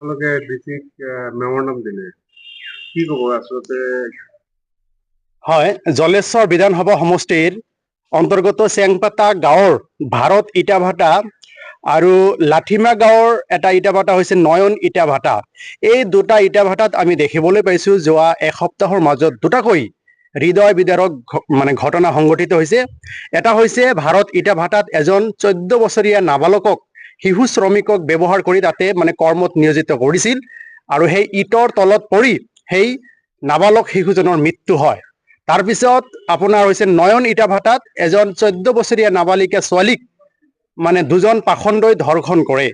আপোনালোকে ডিচিক মেমৰণ্ডাম দিলে কি ক'ব আচলতে? হয়, জলেশ্বৰ বিধানসভা সমষ্টিৰ অন্তৰ্গত চেংপাতা গাঁৱৰ ভাৰত ইটাভাটা আৰু লাঠিমা গাঁৱৰ এটা ইটাভাটা হৈছে নয়ন ইটাভাটা। এই দুটা ইটাভাটাত আমি দেখিবলৈ পাইছোঁ যোৱা এসপ্তাহৰ মাজত দুটাকৈ হৃদয় বিদাৰক ঘটনা সংঘটিত হৈছে। এটা হৈছে ভাৰত ইটাভাটাত এজন 14 বছৰীয়া নাবালকক শিশু শ্ৰমিকক ব্যৱহাৰ কৰি তাতে কৰ্মত নিয়োজিত কৰিছিল আৰু সেই ইটৰ তলত পৰি সেই নাবালক শিশুজনৰ মৃত্যু হয়। তাৰপিছত আপোনাৰ হৈছে নয়ন ইটাভাটাত এজন 14 বছৰীয়া নাবালিকা ছোৱালীক দুজন পাখণ্ডই ধৰ্ষণ কৰে।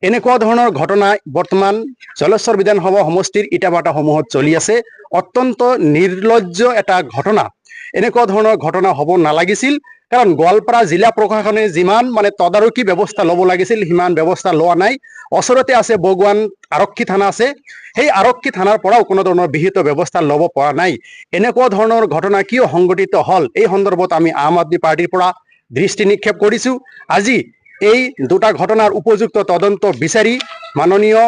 এনেকুৱা ধৰণৰ ঘটনা বৰ্তমান জলেশ্বৰ বিধানসভা সমষ্টিৰ ইটাভাটাসমূহত চলি আছে। অত্যন্ত নিৰ্লজ্জ এটা ঘটনা। এনেকুৱা ধৰণৰ ঘটনা হ'ব নালাগিছিল, কাৰণ গোৱালপাৰা জিলা প্ৰশাসনে যিমান তদাৰকী ব্যৱস্থা ল'ব লাগিছিল সিমান ব্যৱস্থা লোৱা নাই। ওচৰতে আছে বগুৱান আৰক্ষী থানা আছে, সেই আৰক্ষী থানাৰ পৰাও কোনো ধৰণৰ বিহিত ব্যৱস্থা ল'ব পৰা নাই। এনেকুৱা ধৰণৰ ঘটনা কিয় সংঘটিত হ'ল, এই সন্দৰ্ভত আমি আম আদমি পাৰ্টিৰ পৰা দৃষ্টি নিক্ষেপ কৰিছোঁ। আজি এই দুটা ঘটনাৰ উপযুক্ত তদন্ত বিচাৰি মাননীয়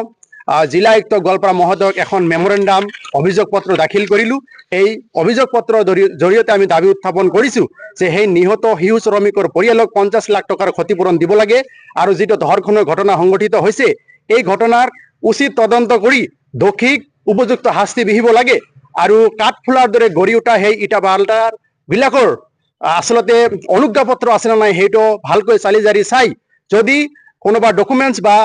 জিলা আয়ুক্ত গোৱালপাৰা মহোদয়ক এখন মেমৰেণ্ডাম অভিযোগ পত্ৰ দাখিল কৰিলোঁ। এই অভিযোগ পত্ৰৰ জৰিয়তে আমি দাবী উত্থাপন কৰিছোঁ যে সেই নিহত শিশু শ্ৰমিকৰ পৰিয়ালক 50 লাখ টকাৰ ক্ষতিপূৰণ দিব লাগে আৰু যিটো ধৰ্ষণৰ ঘটনা সংঘটিত হৈছে এই ঘটনাৰ উচিত তদন্ত কৰি দোষীক উপযুক্ত শাস্তি বিহিব লাগে আৰু কাঠফুলাৰ দৰে গঢ়ি উঠা সেই ইটাভাটাৰ বিলাকৰ আচলতে অনুজ্ঞাপত্ৰ আছে নে নাই সেইটো ভালকৈ চালি জাৰি চাই যদি কোনোবা ডকুমেণ্টছ বা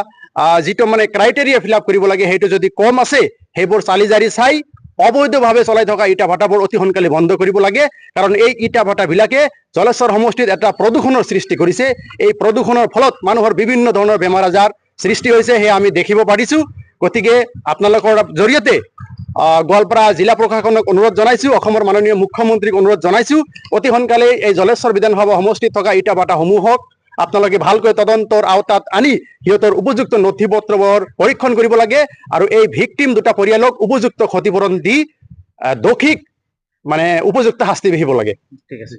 যিটো ক্ৰাইটেৰিয়া ফিল আপ কৰিব লাগে সেইটো যদি কম আছে সেইবোৰ চালি জাৰি চাই অবৈধভাৱে চলাই থকা ইটাভাটাবোৰ অতি সোনকালে বন্ধ কৰিব লাগে। কাৰণ এই ইটাভাটাবিলাকে জলেশ্বৰ সমষ্টিত এটা প্ৰদূষণৰ সৃষ্টি কৰিছে। এই প্ৰদূষণৰ ফলত মানুহৰ বিভিন্ন ধৰণৰ বেমাৰ আজাৰ সৃষ্টি হৈছে, সেয়া আমি দেখিব পাৰিছোঁ। গতিকে আপোনালোকৰ জৰিয়তে গোৱালপাৰা জিলা প্ৰশাসনক অনুৰোধ জনাইছোঁ, অসমৰ মাননীয় মুখ্যমন্ত্ৰীক অনুৰোধ জনাইছোঁ, অতি সোনকালে এই জলেশ্বৰ বিধানসভা সমষ্টিত থকা ইটাভাটাসমূহক আপোনালোকে ভালকৈ তদন্তৰ আওতাত আনি সিহঁতৰ উপযুক্ত নথি পত্ৰবোৰ পৰীক্ষণ কৰিব লাগে আৰু এই ভিকটিম দুটা পৰিয়ালক উপযুক্ত ক্ষতিপূৰণ দি দোষীক উপযুক্ত শাস্তি বিহিব লাগে। ঠিক আছে।